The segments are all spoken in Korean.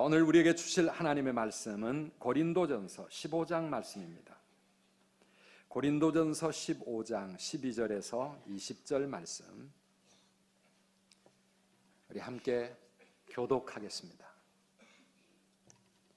오늘 우리에게 주실 하나님의 말씀은 고린도전서 15장 말씀입니다. 고린도전서 15장 12절에서 20절 말씀, 우리 함께 교독하겠습니다.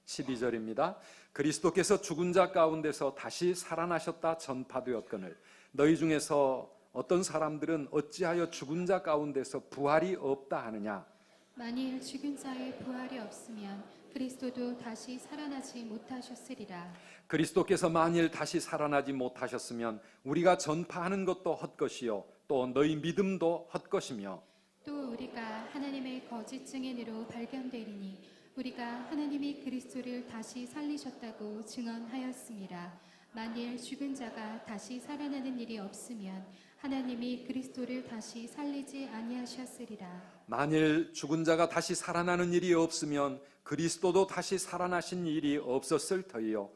12절입니다. 그리스도께서 죽은 자 가운데서 다시 살아나셨다 전파되었거늘 너희 중에서 어떤 사람들은 어찌하여 죽은 자 가운데서 부활이 없다 하느냐. 만일 죽은 자의 부활이 없으면 그리스도도 다시 살아나지 못하셨으리라. 그리스도께서 만일 다시 살아나지 못하셨으면 우리가 전파하는 것도 헛것이요 또 너희 믿음도 헛것이며 또 우리가 하나님의 거짓 증인으로 발견되리니 우리가 하나님이 그리스도를 다시 살리셨다고 증언하였습니다. 만일 죽은 자가 다시 살아나는 일이 없으면 하나님이 그리스도를 다시 살리지 아니하셨으리라. 만일 죽은 자가 다시 살아나는 일이 없으면 그리스도도 다시 살아나신 일이 없었을 터이요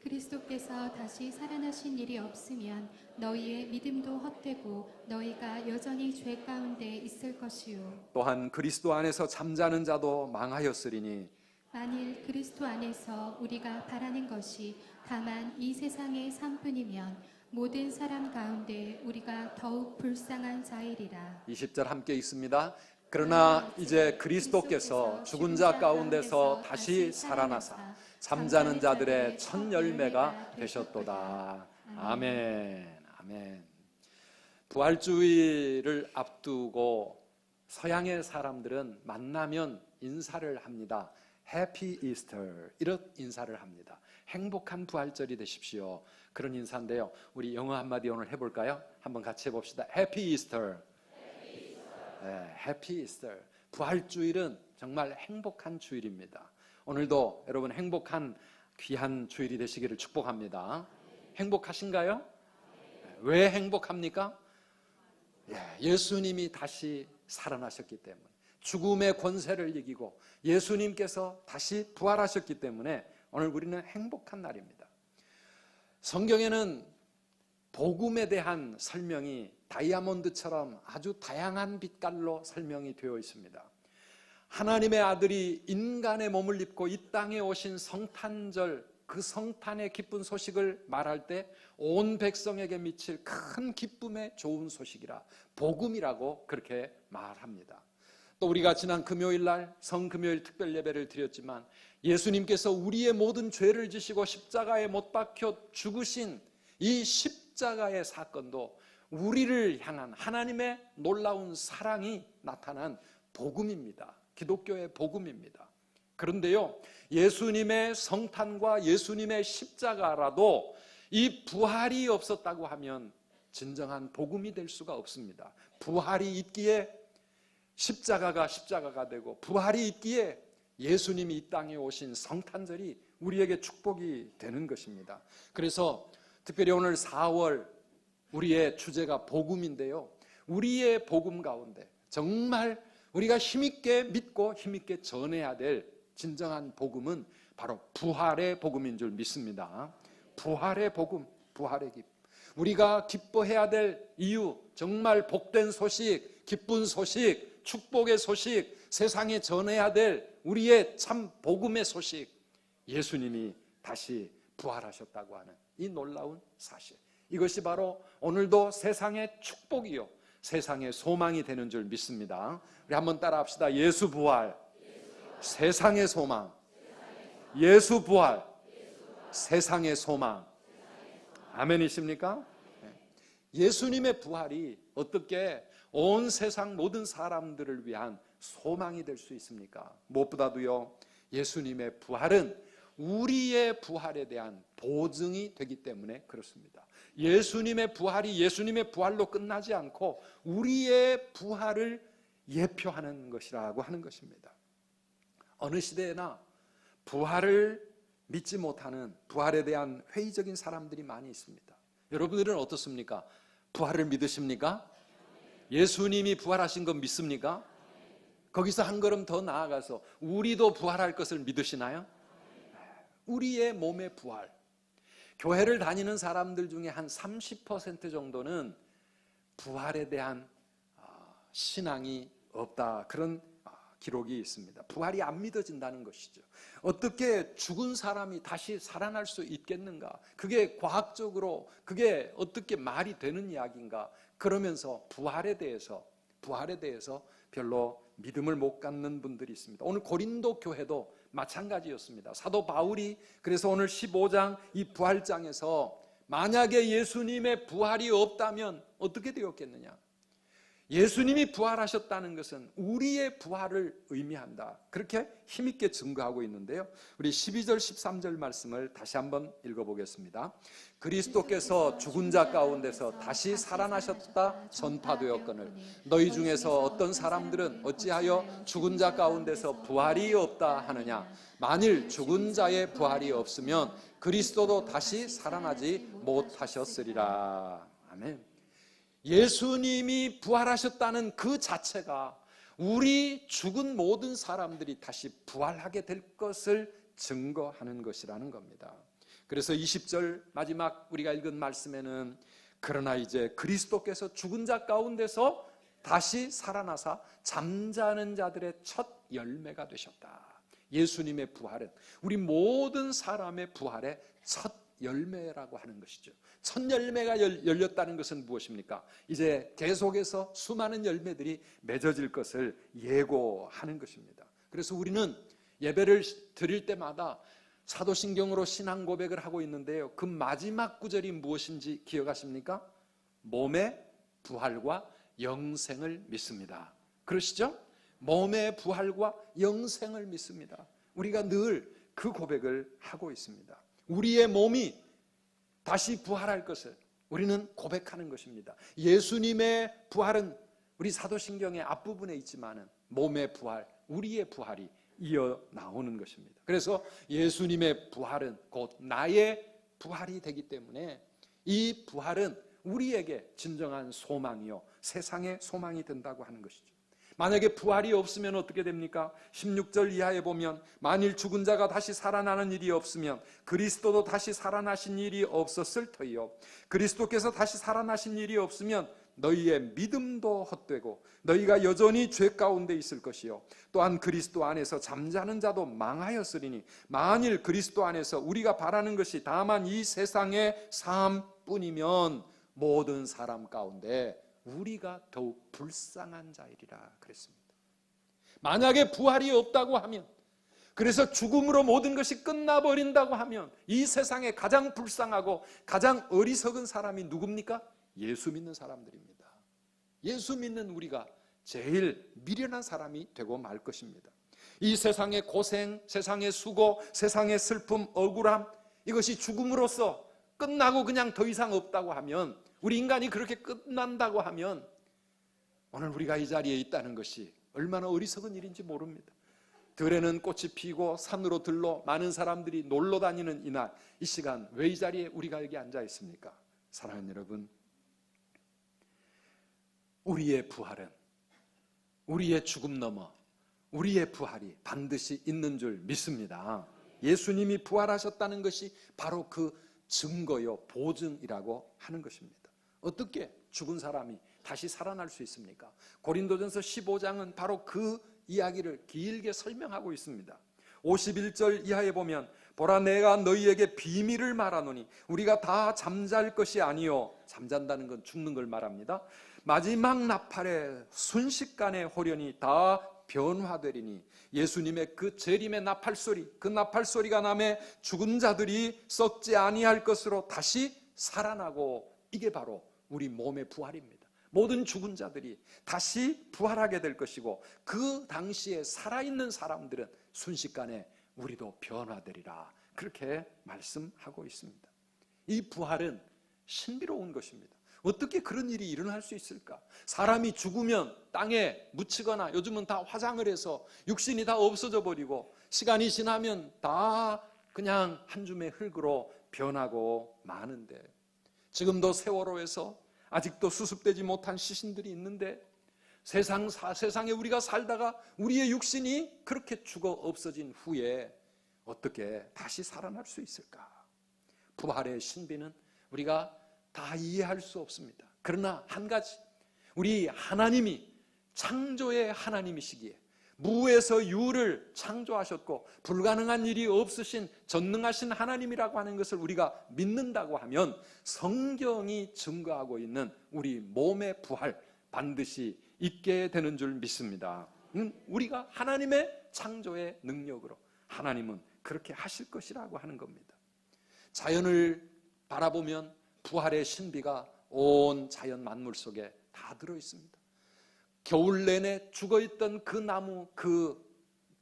그리스도께서 다시 살아나신 일이 없으면 너희의 믿음도 헛되고 너희가 여전히 죄 가운데 있을 것이요 또한 그리스도 안에서 잠자는 자도 망하였으리니 만일 그리스도 안에서 우리가 바라는 것이 다만 이 세상의 삶뿐이면 모든 사람 가운데 우리가 더욱 불쌍한 자이리라. 20절 함께 있습니다. 그러나 이제 그리스도께서 죽은 자 가운데서 다시 살아나사 잠자는 자들의 첫 열매가 되셨도다. 아멘. 아멘. 부활주의를 앞두고 서양의 사람들은 만나면 인사를 합니다. 해피 이스터, 이런 인사를 합니다. 행복한 부활절이 되십시오. 그런 인사인데요. 우리 영어 한마디 오늘 해볼까요? 한번 같이 해봅시다. 해피 이스터. 해피 이스터. 부활주일은 정말 행복한 주일입니다. 오늘도 여러분 행복한 귀한 주일이 되시기를 축복합니다. 행복하신가요? 왜 행복합니까? 예수님이 다시 살아나셨기 때문에, 죽음의 권세를 이기고 예수님께서 다시 부활하셨기 때문에 오늘 우리는 행복한 날입니다. 성경에는 복음에 대한 설명이 다이아몬드처럼 아주 다양한 빛깔로 설명이 되어 있습니다. 하나님의 아들이 인간의 몸을 입고 이 땅에 오신 성탄절, 그 성탄의 기쁜 소식을 말할 때 온 백성에게 미칠 큰 기쁨의 좋은 소식이라 복음이라고 그렇게 말합니다. 또 우리가 지난 금요일 날 성금요일 특별 예배를 드렸지만 예수님께서 우리의 모든 죄를 지시고 십자가에 못 박혀 죽으신 이 십자가의 사건도 우리를 향한 하나님의 놀라운 사랑이 나타난 복음입니다. 기독교의 복음입니다. 그런데요, 예수님의 성탄과 예수님의 십자가라도 이 부활이 없었다고 하면 진정한 복음이 될 수가 없습니다. 부활이 있기에 십자가가 되고, 부활이 있기에 예수님이 이 땅에 오신 성탄절이 우리에게 축복이 되는 것입니다. 그래서 특별히 오늘 4월 우리의 주제가 복음인데요, 우리의 복음 가운데 정말 우리가 힘있게 믿고 힘있게 전해야 될 진정한 복음은 바로 부활의 복음인 줄 믿습니다. 부활의 복음, 부활의 기쁨. 우리가 기뻐해야 될 이유, 정말 복된 소식, 기쁜 소식, 축복의 소식, 세상에 전해야 될 우리의 참 복음의 소식, 예수님이 다시 부활하셨다고 하는 이 놀라운 사실, 이것이 바로 오늘도 세상의 축복이요 세상의 소망이 되는 줄 믿습니다. 우리 한번 따라 합시다. 예수 부활, 세상의 소망. 예수 부활, 세상의 소망. 아멘이십니까? 예수님의 부활이 어떻게 온 세상 모든 사람들을 위한 소망이 될 수 있습니까? 무엇보다도요, 예수님의 부활은 우리의 부활에 대한 보증이 되기 때문에 그렇습니다. 예수님의 부활이 예수님의 부활로 끝나지 않고 우리의 부활을 예표하는 것이라고 하는 것입니다. 어느 시대에나 부활을 믿지 못하는, 부활에 대한 회의적인 사람들이 많이 있습니다. 여러분들은 어떻습니까? 부활을 믿으십니까? 예수님이 부활하신 건 믿습니까? 거기서 한 걸음 더 나아가서 우리도 부활할 것을 믿으시나요? 우리의 몸의 부활. 교회를 다니는 사람들 중에 한 30% 정도는 부활에 대한 신앙이 없다, 그런 기록이 있습니다. 부활이 안 믿어진다는 것이죠. 어떻게 죽은 사람이 다시 살아날 수 있겠는가? 그게 과학적으로 그게 어떻게 말이 되는 이야기인가? 그러면서 부활에 대해서 별로 믿음을 못 갖는 분들이 있습니다. 오늘 고린도 교회도 마찬가지였습니다. 사도 바울이 그래서 오늘 15장 이 부활장에서 만약에 예수님의 부활이 없다면 어떻게 되었겠느냐? 예수님이 부활하셨다는 것은 우리의 부활을 의미한다. 그렇게 힘있게 증거하고 있는데요. 우리 12절 13절 말씀을 다시 한번 읽어보겠습니다. 그리스도께서 죽은 자 가운데서 다시 살아나셨다 전파되었거늘 너희 중에서 어떤 사람들은 어찌하여 죽은 자 가운데서 부활이 없다 하느냐? 만일 죽은 자의 부활이 없으면 그리스도도 다시 살아나지 못하셨으리라. 아멘. 예수님이 부활하셨다는 그 자체가 우리 죽은 모든 사람들이 다시 부활하게 될 것을 증거하는 것이라는 겁니다. 그래서 20절 마지막 우리가 읽은 말씀에는 그러나 이제 그리스도께서 죽은 자 가운데서 다시 살아나사 잠자는 자들의 첫 열매가 되셨다. 예수님의 부활은 우리 모든 사람의 부활의 첫 열매라고 하는 것이죠. 첫 열매가 열렸다는 것은 무엇입니까? 이제 계속해서 수많은 열매들이 맺어질 것을 예고하는 것입니다. 그래서 우리는 예배를 드릴 때마다 사도신경으로 신앙 고백을 하고 있는데요. 그 마지막 구절이 무엇인지 기억하십니까? 몸의 부활과 영생을 믿습니다. 그러시죠? 몸의 부활과 영생을 믿습니다. 우리가 늘 그 고백을 하고 있습니다. 우리의 몸이 다시 부활할 것을 우리는 고백하는 것입니다. 예수님의 부활은 우리 사도신경의 앞부분에 있지만은 몸의 부활, 우리의 부활이 이어 나오는 것입니다. 그래서 예수님의 부활은 곧 나의 부활이 되기 때문에 이 부활은 우리에게 진정한 소망이요 세상의 소망이 된다고 하는 것이죠. 만약에 부활이 없으면 어떻게 됩니까? 16절 이하에 보면 만일 죽은 자가 다시 살아나는 일이 없으면 그리스도도 다시 살아나신 일이 없었을 터이요 그리스도께서 다시 살아나신 일이 없으면 너희의 믿음도 헛되고 너희가 여전히 죄 가운데 있을 것이요 또한 그리스도 안에서 잠자는 자도 망하였으리니 만일 그리스도 안에서 우리가 바라는 것이 다만 이 세상의 삶뿐이면 모든 사람 가운데 우리가 더욱 불쌍한 자이리라 그랬습니다. 만약에 부활이 없다고 하면, 그래서 죽음으로 모든 것이 끝나버린다고 하면 이 세상에 가장 불쌍하고 가장 어리석은 사람이 누굽니까? 예수 믿는 사람들입니다. 예수 믿는 우리가 제일 미련한 사람이 되고 말 것입니다. 이 세상의 고생, 세상의 수고, 세상의 슬픔, 억울함, 이것이 죽음으로써 끝나고 그냥 더 이상 없다고 하면, 우리 인간이 그렇게 끝난다고 하면 오늘 우리가 이 자리에 있다는 것이 얼마나 어리석은 일인지 모릅니다. 들에는 꽃이 피고 산으로 들러 많은 사람들이 놀러 다니는 이날, 이 시간 왜 이 자리에 우리가 여기 앉아 있습니까? 사랑하는 여러분, 우리의 부활은 우리의 죽음 넘어 우리의 부활이 반드시 있는 줄 믿습니다. 예수님이 부활하셨다는 것이 바로 그 증거요 보증이라고 하는 것입니다. 어떻게 죽은 사람이 다시 살아날 수 있습니까? 고린도전서 15장은 바로 그 이야기를 길게 설명하고 있습니다. 51절 이하에 보면 보라 내가 너희에게 비밀을 말하노니 우리가 다 잠잘 것이 아니요, 잠잔다는 건 죽는 걸 말합니다. 마지막 나팔에 순식간에 호련히 다 변화되리니 예수님의 그 재림의 나팔소리, 그 나팔소리가 나매 죽은 자들이 썩지 아니할 것으로 다시 살아나고, 이게 바로 우리 몸의 부활입니다. 모든 죽은 자들이 다시 부활하게 될 것이고 그 당시에 살아있는 사람들은 순식간에 우리도 변화되리라, 그렇게 말씀하고 있습니다. 이 부활은 신비로운 것입니다. 어떻게 그런 일이 일어날 수 있을까? 사람이 죽으면 땅에 묻히거나 요즘은 다 화장을 해서 육신이 다 없어져 버리고 시간이 지나면 다 그냥 한 줌의 흙으로 변하고 마는데, 지금도 세월호에서 아직도 수습되지 못한 시신들이 있는데 세상에 우리가 살다가 우리의 육신이 그렇게 죽어 없어진 후에 어떻게 다시 살아날 수 있을까? 부활의 신비는 우리가 다 이해할 수 없습니다. 그러나 한 가지, 우리 하나님이 창조의 하나님이시기에 무에서 유를 창조하셨고 불가능한 일이 없으신 전능하신 하나님이라고 하는 것을 우리가 믿는다고 하면 성경이 증거하고 있는 우리 몸의 부활 반드시 있게 되는 줄 믿습니다. 우리가 하나님의 창조의 능력으로 하나님은 그렇게 하실 것이라고 하는 겁니다. 자연을 바라보면 부활의 신비가 온 자연 만물 속에 다 들어 있습니다. 겨울 내내 죽어있던 그 나무, 그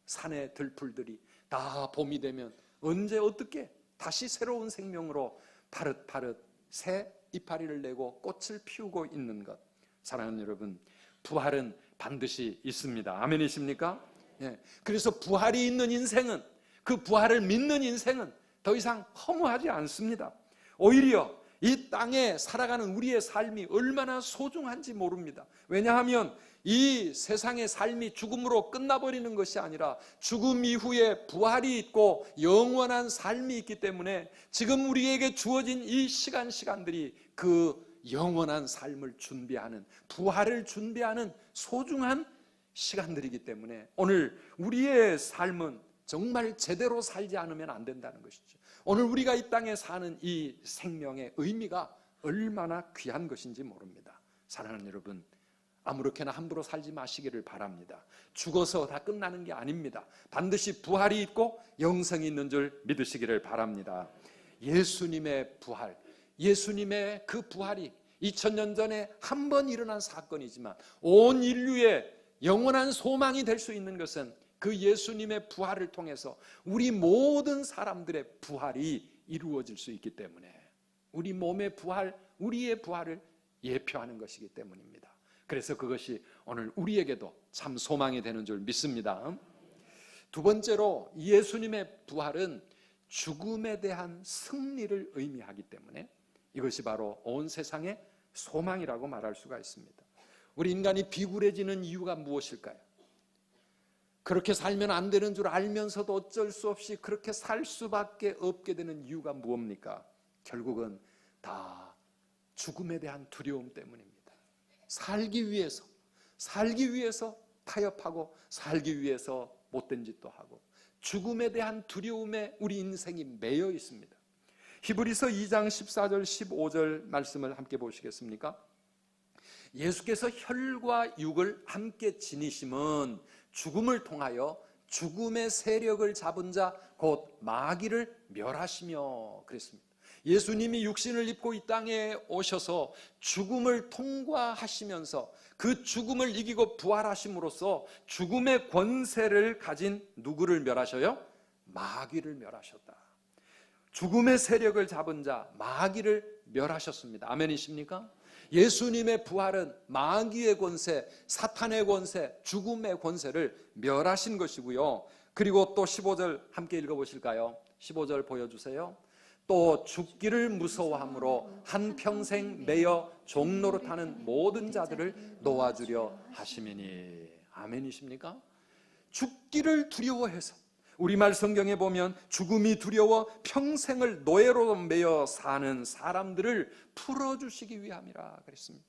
산의 들풀들이 다 봄이 되면 언제 어떻게 다시 새로운 생명으로 파릇파릇 새 이파리를 내고 꽃을 피우고 있는 것. 사랑하는 여러분, 부활은 반드시 있습니다. 아멘이십니까? 예. 그래서 부활이 있는 인생은, 그 부활을 믿는 인생은 더 이상 허무하지 않습니다. 오히려 이 땅에 살아가는 우리의 삶이 얼마나 소중한지 모릅니다. 왜냐하면 이 세상의 삶이 죽음으로 끝나버리는 것이 아니라 죽음 이후에 부활이 있고 영원한 삶이 있기 때문에 지금 우리에게 주어진 이 시간들이 그 영원한 삶을 준비하는, 부활을 준비하는 소중한 시간들이기 때문에 오늘 우리의 삶은 정말 제대로 살지 않으면 안 된다는 것이죠. 오늘 우리가 이 땅에 사는 이 생명의 의미가 얼마나 귀한 것인지 모릅니다. 사랑하는 여러분, 아무렇게나 함부로 살지 마시기를 바랍니다. 죽어서 다 끝나는 게 아닙니다. 반드시 부활이 있고 영생이 있는 줄 믿으시기를 바랍니다. 예수님의 부활, 예수님의 그 부활이 2000년 전에 한 번 일어난 사건이지만 온 인류의 영원한 소망이 될 수 있는 것은 그 예수님의 부활을 통해서 우리 모든 사람들의 부활이 이루어질 수 있기 때문에, 우리 몸의 부활, 우리의 부활을 예표하는 것이기 때문입니다. 그래서 그것이 오늘 우리에게도 참 소망이 되는 줄 믿습니다. 두 번째로 예수님의 부활은 죽음에 대한 승리를 의미하기 때문에 이것이 바로 온 세상의 소망이라고 말할 수가 있습니다. 우리 인간이 비굴해지는 이유가 무엇일까요? 그렇게 살면 안 되는 줄 알면서도 어쩔 수 없이 그렇게 살 수밖에 없게 되는 이유가 무엇입니까? 결국은 다 죽음에 대한 두려움 때문입니다. 살기 위해서 타협하고, 살기 위해서 못된 짓도 하고, 죽음에 대한 두려움에 우리 인생이 매여 있습니다. 히브리서 2장 14절 15절 말씀을 함께 보시겠습니까? 예수께서 혈과 육을 함께 지니심은 죽음을 통하여 죽음의 세력을 잡은 자 곧 마귀를 멸하시며 그랬습니다. 예수님이 육신을 입고 이 땅에 오셔서 죽음을 통과하시면서 그 죽음을 이기고 부활하심으로써 죽음의 권세를 가진 누구를 멸하셔요? 마귀를 멸하셨다. 죽음의 세력을 잡은 자 마귀를 멸하셨습니다. 아멘이십니까? 예수님의 부활은 마귀의 권세, 사탄의 권세, 죽음의 권세를 멸하신 것이고요. 그리고 또 15절 함께 읽어보실까요? 15절 보여주세요. 또 죽기를 무서워함으로 한평생 매여 종노릇하는 모든 자들을 놓아주려 하심이니. 아멘이십니까? 죽기를 두려워해서, 우리말 성경에 보면 죽음이 두려워 평생을 노예로 매여 사는 사람들을 풀어주시기 위함이라 그랬습니다.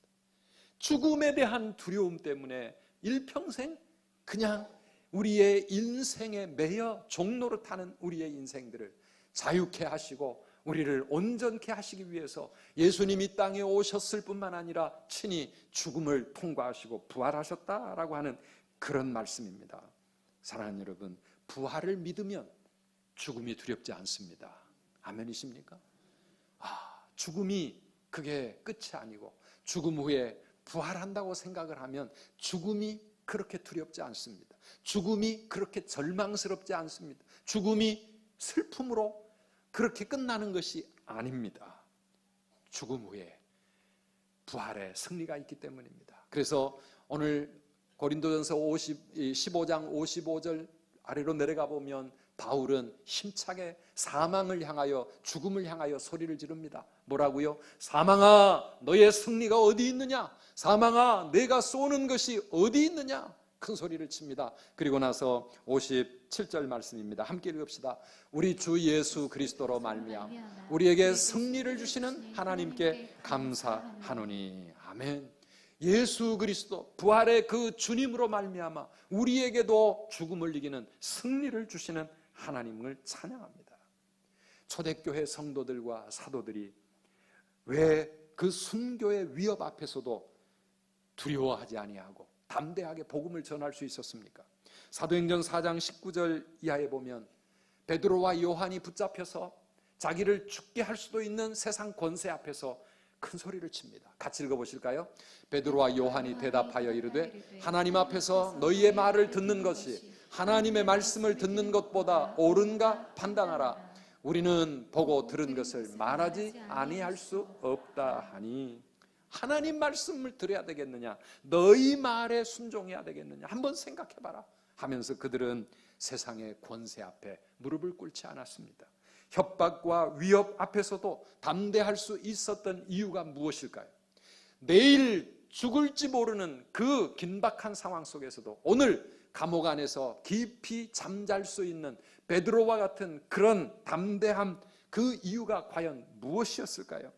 죽음에 대한 두려움 때문에 일평생 그냥 우리의 인생에 매여 종노릇하는 우리의 인생들을 자유케 하시고 우리를 온전케 하시기 위해서 예수님이 이 땅에 오셨을 뿐만 아니라 친히 죽음을 통과하시고 부활하셨다라고 하는 그런 말씀입니다. 사랑하는 여러분, 부활을 믿으면 죽음이 두렵지 않습니다. 아멘이십니까? 죽음이 그게 끝이 아니고 죽음 후에 부활한다고 생각을 하면 죽음이 그렇게 두렵지 않습니다. 죽음이 그렇게 절망스럽지 않습니다. 죽음이 슬픔으로 그렇게 끝나는 것이 아닙니다. 죽음 후에 부활의 승리가 있기 때문입니다. 그래서 오늘 고린도전서 15장 55절 아래로 내려가 보면 바울은 힘차게 사망을 향하여, 죽음을 향하여 소리를 지릅니다. 뭐라고요? 사망아, 너의 승리가 어디 있느냐? 사망아, 내가 쏘는 것이 어디 있느냐? 큰 소리를 칩니다. 그리고 나서 57절 말씀입니다. 함께 읽읍시다. 우리 주 예수 그리스도로 말미암아 우리에게 승리를 주시는 하나님께 감사하노니. 아멘. 예수 그리스도 부활의 그 주님으로 말미암아 우리에게도 죽음을 이기는 승리를 주시는 하나님을 찬양합니다. 초대교회 성도들과 사도들이 왜 그 순교의 위협 앞에서도 두려워하지 아니하고 담대하게 복음을 전할 수 있었습니까? 사도행전 4장 19절 이하에 보면 베드로와 요한이 붙잡혀서 자기를 죽게 할 수도 있는 세상 권세 앞에서 큰 소리를 칩니다. 같이 읽어보실까요? 베드로와 요한이 대답하여 이르되 하나님 앞에서 너희의 말을 듣는 것이 하나님의 말씀을 듣는 것보다 옳은가 판단하라. 우리는 보고 들은 것을 말하지 아니할 수 없다 하니. 하나님 말씀을 들어야 되겠느냐, 너희 말에 순종해야 되겠느냐, 한번 생각해봐라 하면서 그들은 세상의 권세 앞에 무릎을 꿇지 않았습니다. 협박과 위협 앞에서도 담대할 수 있었던 이유가 무엇일까요? 내일 죽을지 모르는 그 긴박한 상황 속에서도 오늘 감옥 안에서 깊이 잠잘 수 있는 베드로와 같은 그런 담대함, 그 이유가 과연 무엇이었을까요?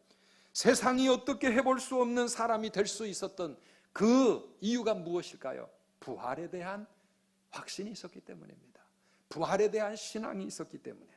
세상이 어떻게 해볼 수 없는 사람이 될 수 있었던 그 이유가 무엇일까요? 부활에 대한 확신이 있었기 때문입니다. 부활에 대한 신앙이 있었기 때문에.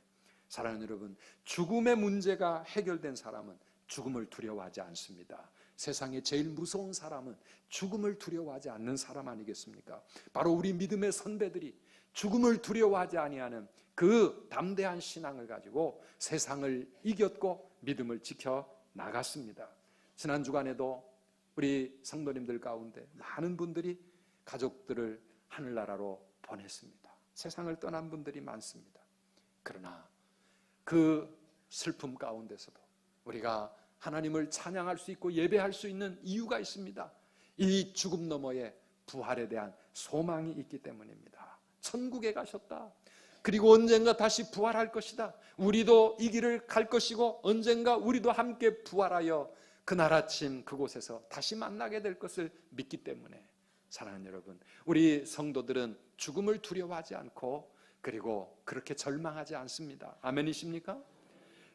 사랑하는 여러분, 죽음의 문제가 해결된 사람은 죽음을 두려워하지 않습니다. 세상에 제일 무서운 사람은 죽음을 두려워하지 않는 사람 아니겠습니까? 바로 우리 믿음의 선배들이 죽음을 두려워하지 아니하는 그 담대한 신앙을 가지고 세상을 이겼고 믿음을 지켜 나갔습니다. 지난 주간에도 우리 성도님들 가운데 많은 분들이 가족들을 하늘나라로 보냈습니다. 세상을 떠난 분들이 많습니다. 그러나 그 슬픔 가운데서도 우리가 하나님을 찬양할 수 있고 예배할 수 있는 이유가 있습니다. 이 죽음 너머에 부활에 대한 소망이 있기 때문입니다. 천국에 가셨다. 그리고 언젠가 다시 부활할 것이다. 우리도 이 길을 갈 것이고 언젠가 우리도 함께 부활하여 그날 아침 그곳에서 다시 만나게 될 것을 믿기 때문에 사랑하는 여러분, 우리 성도들은 죽음을 두려워하지 않고 그리고 그렇게 절망하지 않습니다. 아멘이십니까?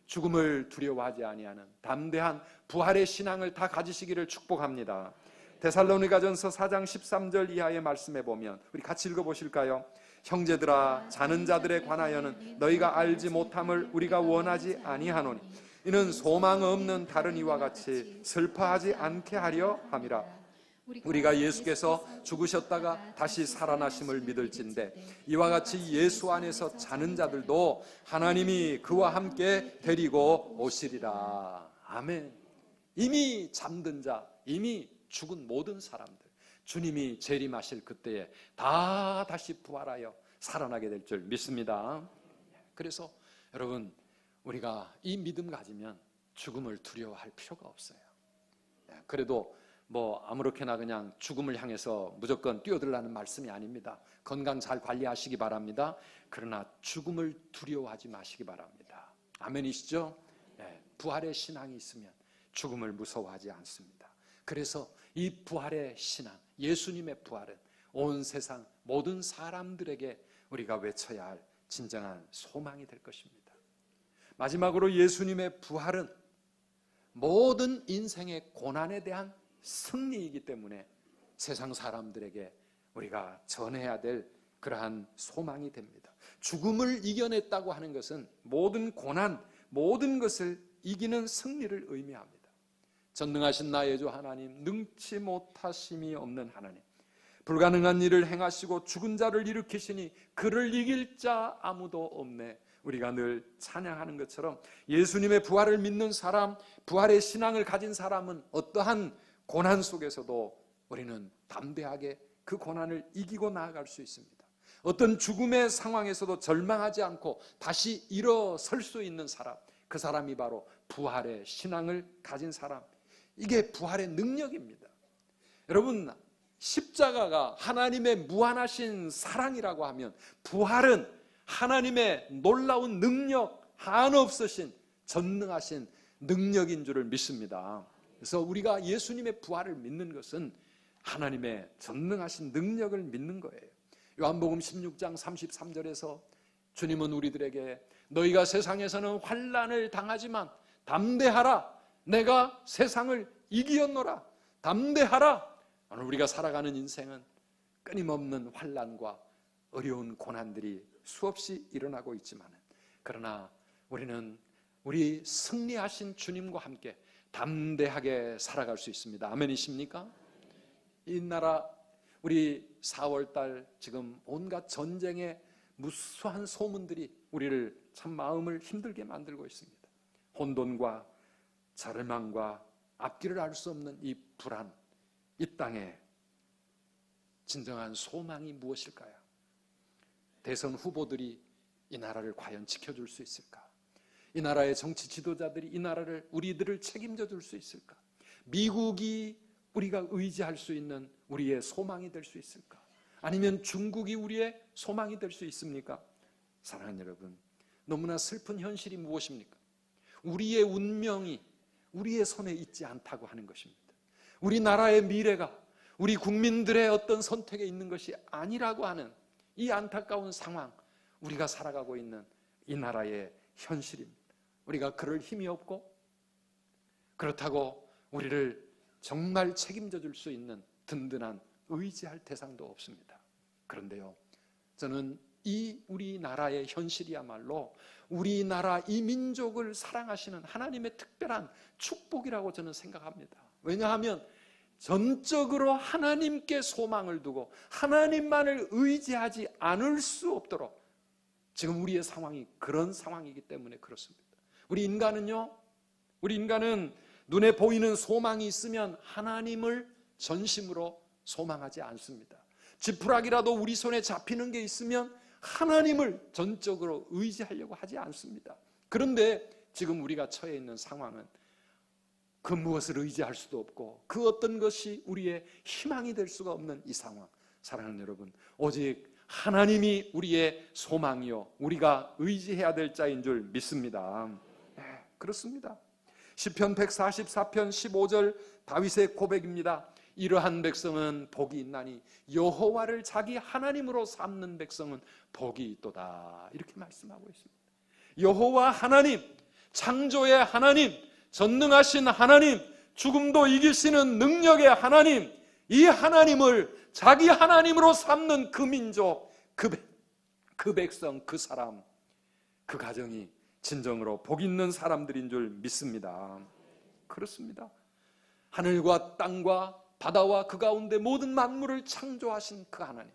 죽음을 두려워하지 아니하는 담대한 부활의 신앙을 다 가지시기를 축복합니다. 데살로니가전서 4장 13절 이하의 말씀에 보면 우리 같이 읽어보실까요? 형제들아, 자는 자들에 관하여는 너희가 알지 못함을 우리가 원하지 아니하노니 이는 소망 없는 다른 이와 같이 슬퍼하지 않게 하려 함이라. 우리가 예수께서 죽으셨다가 다시 살아나심을 믿을진대 이와 같이 예수 안에서 자는 자들도 하나님이 그와 함께 데리고 오시리라. 아멘. 이미 잠든 자, 이미 죽은 모든 사람들, 주님이 재림하실 그때에 다 다시 부활하여 살아나게 될 줄 믿습니다. 그래서 여러분, 우리가 이 믿음 가지면 죽음을 두려워할 필요가 없어요. 그래도 아무렇게나 그냥 죽음을 향해서 무조건 뛰어들라는 말씀이 아닙니다. 건강 잘 관리하시기 바랍니다. 그러나 죽음을 두려워하지 마시기 바랍니다. 아멘이시죠? 부활의 신앙이 있으면 죽음을 무서워하지 않습니다. 그래서 이 부활의 신앙, 예수님의 부활은 온 세상 모든 사람들에게 우리가 외쳐야 할 진정한 소망이 될 것입니다. 마지막으로 예수님의 부활은 모든 인생의 고난에 대한 승리이기 때문에 세상 사람들에게 우리가 전해야 될 그러한 소망이 됩니다. 죽음을 이겨냈다고 하는 것은 모든 고난, 모든 것을 이기는 승리를 의미합니다. 전능하신 나의 주 하나님, 능치 못하심이 없는 하나님, 불가능한 일을 행하시고 죽은 자를 일으키시니 그를 이길 자 아무도 없네. 우리가 늘 찬양하는 것처럼 예수님의 부활을 믿는 사람, 부활의 신앙을 가진 사람은 어떠한 고난 속에서도 우리는 담대하게 그 고난을 이기고 나아갈 수 있습니다. 어떤 죽음의 상황에서도 절망하지 않고 다시 일어설 수 있는 사람, 그 사람이 바로 부활의 신앙을 가진 사람, 이게 부활의 능력입니다. 여러분, 십자가가 하나님의 무한하신 사랑이라고 하면 부활은 하나님의 놀라운 능력, 한없으신 전능하신 능력인 줄을 믿습니다. 그래서 우리가 예수님의 부활을 믿는 것은 하나님의 전능하신 능력을 믿는 거예요. 요한복음 16장 33절에서 주님은 우리들에게 너희가 세상에서는 환난을 당하지만 담대하라, 내가 세상을 이기었노라. 담대하라, 오늘 우리가 살아가는 인생은 끊임없는 환난과 어려운 고난들이 수없이 일어나고 있지만, 그러나 우리는 우리 승리하신 주님과 함께 담대하게 살아갈 수 있습니다. 아멘이십니까? 이 나라 우리 4월달 지금 온갖 전쟁의 무수한 소문들이 우리를 참 마음을 힘들게 만들고 있습니다. 혼돈과 절망과 앞길을 알 수 없는 이 불안, 이 땅에 진정한 소망이 무엇일까요? 대선 후보들이 이 나라를 과연 지켜줄 수 있을까? 이 나라의 정치 지도자들이 이 나라를, 우리들을 책임져 줄 수 있을까? 미국이 우리가 의지할 수 있는 우리의 소망이 될 수 있을까? 아니면 중국이 우리의 소망이 될 수 있습니까? 사랑하는 여러분, 너무나 슬픈 현실이 무엇입니까? 우리의 운명이 우리의 손에 있지 않다고 하는 것입니다. 우리나라의 미래가 우리 국민들의 어떤 선택에 있는 것이 아니라고 하는 이 안타까운 상황, 우리가 살아가고 있는 이 나라의 현실입니다. 우리가 그럴 힘이 없고, 그렇다고 우리를 정말 책임져 줄 수 있는 든든한 의지할 대상도 없습니다. 그런데요, 저는 이 우리나라의 현실이야말로 우리나라 이 민족을 사랑하시는 하나님의 특별한 축복이라고 저는 생각합니다. 왜냐하면 전적으로 하나님께 소망을 두고 하나님만을 의지하지 않을 수 없도록 지금 우리의 상황이 그런 상황이기 때문에 그렇습니다. 우리 인간은 눈에 보이는 소망이 있으면 하나님을 전심으로 소망하지 않습니다. 지푸라기라도 우리 손에 잡히는 게 있으면 하나님을 전적으로 의지하려고 하지 않습니다. 그런데 지금 우리가 처해 있는 상황은 그 무엇을 의지할 수도 없고 그 어떤 것이 우리의 희망이 될 수가 없는 이 상황. 사랑하는 여러분, 오직 하나님이 우리의 소망이요 우리가 의지해야 될 자인 줄 믿습니다. 네, 그렇습니다. 시편 144편 15절 다윗의 고백입니다. 이러한 백성은 복이 있나니 여호와를 자기 하나님으로 삼는 백성은 복이 있도다. 이렇게 말씀하고 있습니다. 여호와 하나님, 창조의 하나님, 전능하신 하나님, 죽음도 이기시는 능력의 하나님, 이 하나님을 자기 하나님으로 삼는 그 민족, 그 백성, 그 사람, 그 가정이 진정으로 복 있는 사람들인 줄 믿습니다. 그렇습니다. 하늘과 땅과 바다와 그 가운데 모든 만물을 창조하신 그 하나님,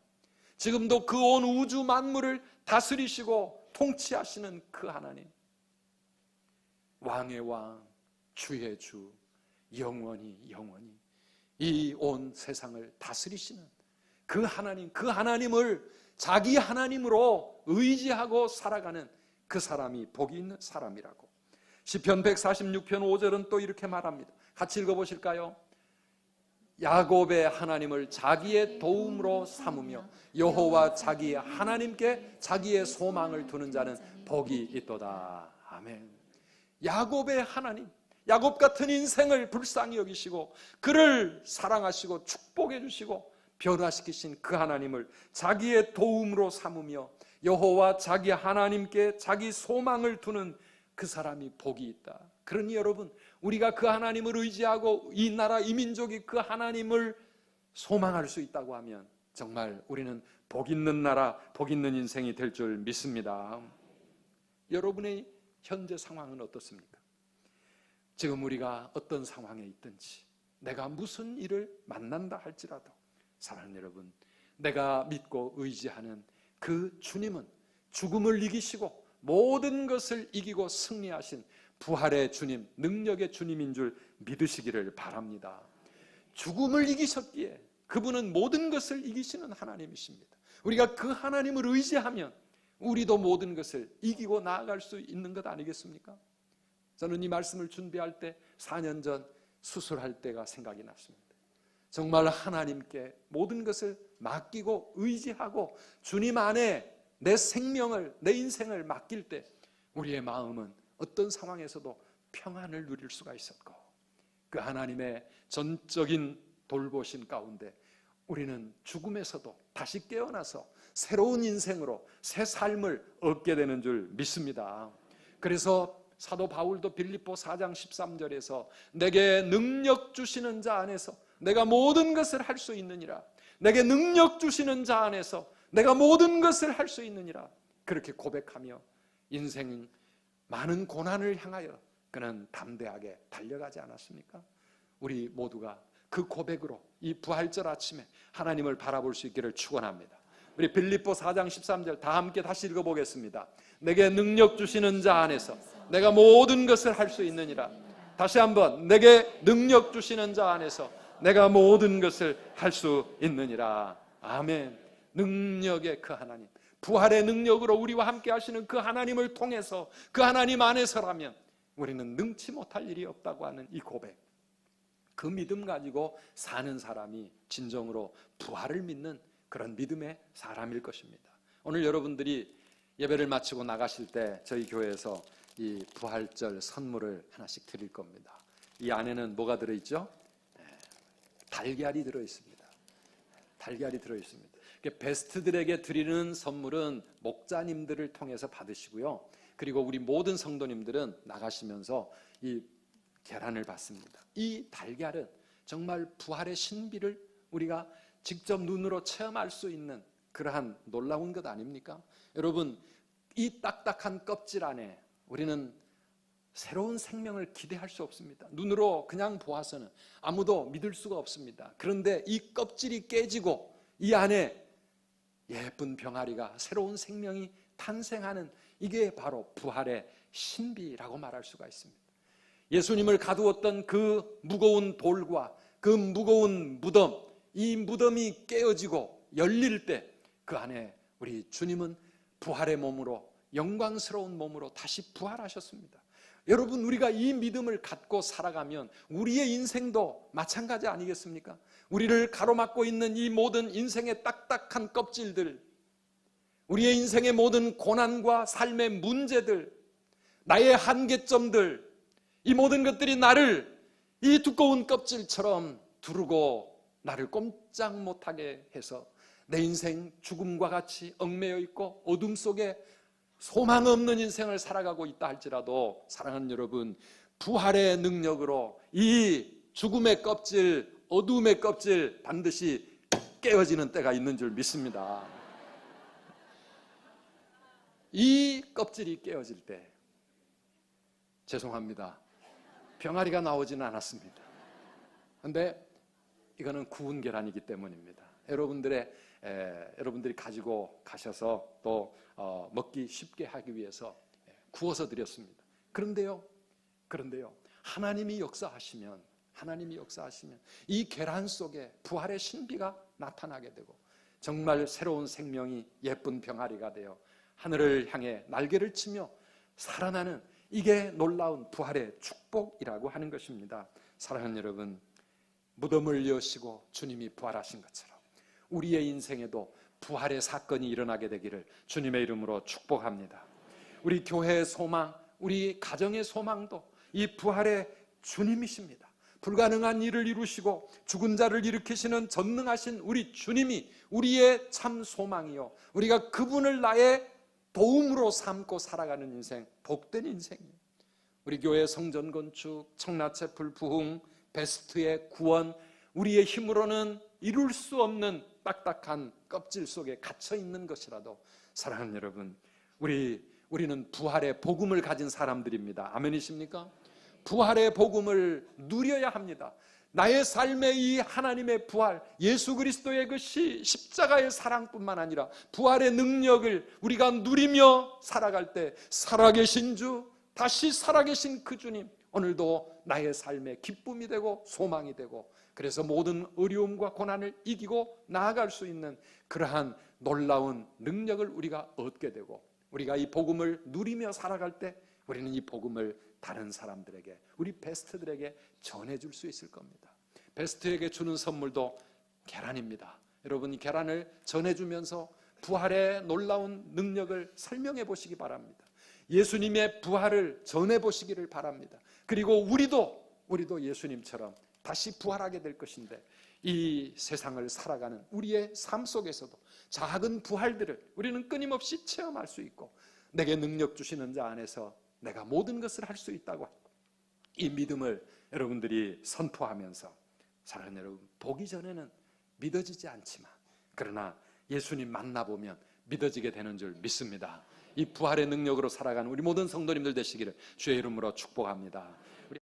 지금도 그 온 우주 만물을 다스리시고 통치하시는 그 하나님, 왕의 왕, 주의 주, 영원히 이 온 세상을 다스리시는 그 하나님, 그 하나님을 자기 하나님으로 의지하고 살아가는 그 사람이 복이 있는 사람이라고. 시편 146편 5절은 또 이렇게 말합니다. 같이 읽어보실까요? 야곱의 하나님을 자기의 도움으로 삼으며 여호와 자기 하나님께 자기의 소망을 두는 자는 복이 있도다. 아멘. 야곱의 하나님, 야곱 같은 인생을 불쌍히 여기시고 그를 사랑하시고 축복해 주시고 변화시키신 그 하나님을 자기의 도움으로 삼으며 여호와 자기 하나님께 자기 소망을 두는 그 사람이 복이 있다. 그러니 여러분, 우리가 그 하나님을 의지하고 이 나라 이 민족이 그 하나님을 소망할 수 있다고 하면 정말 우리는 복 있는 나라, 복 있는 인생이 될 줄 믿습니다. 여러분의 현재 상황은 어떻습니까? 지금 우리가 어떤 상황에 있든지, 내가 무슨 일을 만난다 할지라도 사랑하는 여러분, 내가 믿고 의지하는 그 주님은 죽음을 이기시고 모든 것을 이기고 승리하신 부활의 주님, 능력의 주님인 줄 믿으시기를 바랍니다. 죽음을 이기셨기에 그분은 모든 것을 이기시는 하나님이십니다. 우리가 그 하나님을 의지하면 우리도 모든 것을 이기고 나아갈 수 있는 것 아니겠습니까? 저는 이 말씀을 준비할 때 4년 전 수술할 때가 생각이 났습니다. 정말 하나님께 모든 것을 맡기고 의지하고 주님 안에 내 생명을, 내 인생을 맡길 때 우리의 마음은 어떤 상황에서도 평안을 누릴 수가 있었고, 그 하나님의 전적인 돌보심 가운데 우리는 죽음에서도 다시 깨어나서 새로운 인생으로 새 삶을 얻게 되는 줄 믿습니다. 그래서 사도 바울도 빌립보 4장 13절에서 내게 능력 주시는 자 안에서 내가 모든 것을 할 수 있느니라. 내게 능력 주시는 자 안에서 내가 모든 것을 할 수 있느니라. 그렇게 고백하며 인생 많은 고난을 향하여 그는 담대하게 달려가지 않았습니까? 우리 모두가 그 고백으로 이 부활절 아침에 하나님을 바라볼 수 있기를 축원합니다. 우리 빌립보 4장 13절 다 함께 다시 읽어보겠습니다. 내게 능력 주시는 자 안에서 내가 모든 것을 할 수 있느니라. 다시 한번, 내게 능력 주시는 자 안에서 내가 모든 것을 할 수 있느니라. 아멘. 능력의 그 하나님, 부활의 능력으로 우리와 함께 하시는 그 하나님을 통해서 그 하나님 안에서라면 우리는 능치 못할 일이 없다고 하는 이 고백, 그 믿음 가지고 사는 사람이 진정으로 부활을 믿는 그런 믿음의 사람일 것입니다. 오늘 여러분들이 예배를 마치고 나가실 때 저희 교회에서 이 부활절 선물을 하나씩 드릴 겁니다. 이 안에는 뭐가 들어있죠? 달걀이 들어있습니다. 달걀이 들어있습니다. 베스트들에게 드리는 선물은 목자님들을 통해서 받으시고요. 그리고 우리 모든 성도님들은 나가시면서 이 계란을 받습니다. 이 달걀은 정말 부활의 신비를 우리가 직접 눈으로 체험할 수 있는 그러한 놀라운 것 아닙니까? 여러분, 이 딱딱한 껍질 안에 우리는 새로운 생명을 기대할 수 없습니다. 눈으로 그냥 보아서는 아무도 믿을 수가 없습니다. 그런데 이 껍질이 깨지고 이 안에 예쁜 병아리가, 새로운 생명이 탄생하는, 이게 바로 부활의 신비라고 말할 수가 있습니다. 예수님을 가두었던 그 무거운 돌과 그 무거운 무덤, 이 무덤이 깨어지고 열릴 때 그 안에 우리 주님은 부활의 몸으로, 영광스러운 몸으로 다시 부활하셨습니다. 여러분, 우리가 이 믿음을 갖고 살아가면 우리의 인생도 마찬가지 아니겠습니까? 우리를 가로막고 있는 이 모든 인생의 딱딱한 껍질들, 우리의 인생의 모든 고난과 삶의 문제들, 나의 한계점들, 이 모든 것들이 나를 이 두꺼운 껍질처럼 두르고 나를 꼼짝 못하게 해서 내 인생 죽음과 같이 얽매여 있고 어둠 속에 소망 없는 인생을 살아가고 있다 할지라도, 사랑하는 여러분, 부활의 능력으로 이 죽음의 껍질, 어둠의 껍질 반드시 깨어지는 때가 있는 줄 믿습니다. 이 껍질이 깨어질 때, 죄송합니다, 병아리가 나오지는 않았습니다. 그런데 이거는 구운 계란이기 때문입니다. 여러분들이 가지고 가셔서 또 먹기 쉽게 하기 위해서 구워서 드렸습니다. 그런데요, 하나님이 역사하시면 이 계란 속에 부활의 신비가 나타나게 되고 정말 새로운 생명이 예쁜 병아리가 되어 하늘을 향해 날개를 치며 살아나는, 이게 놀라운 부활의 축복이라고 하는 것입니다. 사랑하는 여러분, 무덤을 여시고 주님이 부활하신 것처럼 우리의 인생에도 부활의 사건이 일어나게 되기를 주님의 이름으로 축복합니다. 우리 교회의 소망, 우리 가정의 소망도 이 부활의 주님이십니다. 불가능한 일을 이루시고 죽은 자를 일으키시는 전능하신 우리 주님이 우리의 참 소망이요, 우리가 그분을 나의 도움으로 삼고 살아가는 인생, 복된 인생이에요. 우리 교회 성전 건축, 청라채플 부흥, 베스트의 구원, 우리의 힘으로는 이룰 수 없는 딱딱한 껍질 속에 갇혀 있는 것이라도, 사랑하는 여러분, 우리는 부활의 복음을 가진 사람들입니다. 아멘이십니까? 부활의 복음을 누려야 합니다. 나의 삶의 이 하나님의 부활, 예수 그리스도의 그 십자가의 사랑뿐만 아니라 부활의 능력을 우리가 누리며 살아갈 때, 살아계신 주, 다시 살아계신 그 주님, 오늘도 나의 삶의 기쁨이 되고 소망이 되고, 그래서 모든 어려움과 고난을 이기고 나아갈 수 있는 그러한 놀라운 능력을 우리가 얻게 되고, 우리가 이 복음을 누리며 살아갈 때 우리는 이 복음을 다른 사람들에게, 우리 베스트들에게 전해줄 수 있을 겁니다. 베스트에게 주는 선물도 계란입니다. 여러분, 이 계란을 전해주면서 부활의 놀라운 능력을 설명해 보시기 바랍니다. 예수님의 부활을 전해 보시기를 바랍니다. 그리고 우리도 예수님처럼 다시 부활하게 될 것인데, 이 세상을 살아가는 우리의 삶 속에서도 작은 부활들을 우리는 끊임없이 체험할 수 있고, 내게 능력 주시는 자 안에서 내가 모든 것을 할 수 있다고, 이 믿음을 여러분들이 선포하면서 사랑하는 여러분, 보기 전에는 믿어지지 않지만 그러나 예수님 만나보면 믿어지게 되는 줄 믿습니다. 이 부활의 능력으로 살아가는 우리 모든 성도님들 되시기를 주의 이름으로 축복합니다. 우리